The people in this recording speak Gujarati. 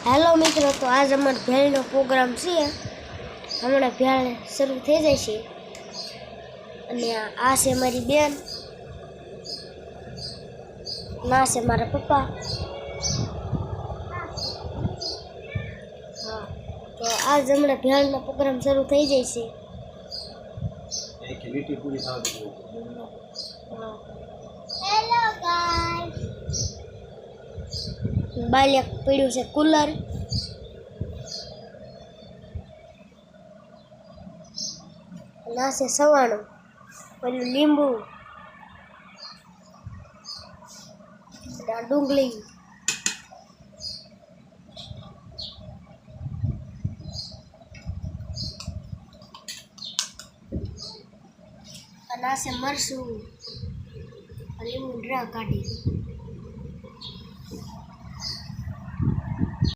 હેલો મિત્રો, તો આજ અમારો ભેળનો પ્રોગ્રામ છે. હમણાં ભેળ શરૂ થઈ જાય છે. અને આ છે મારી બેન, ના છે મારા પપ્પા. હા, તો આજ હમણાં ભેળનો પ્રોગ્રામ શરૂ થઈ જાય છે. હેલો ગાઈસ, બાલિયા પડ્યું છે કુલર. ના છે સવાણું, પેલું લીંબુ, ડુંગળી, અને આ છે મરચું, લીંબુ ડ્રા કાઢી.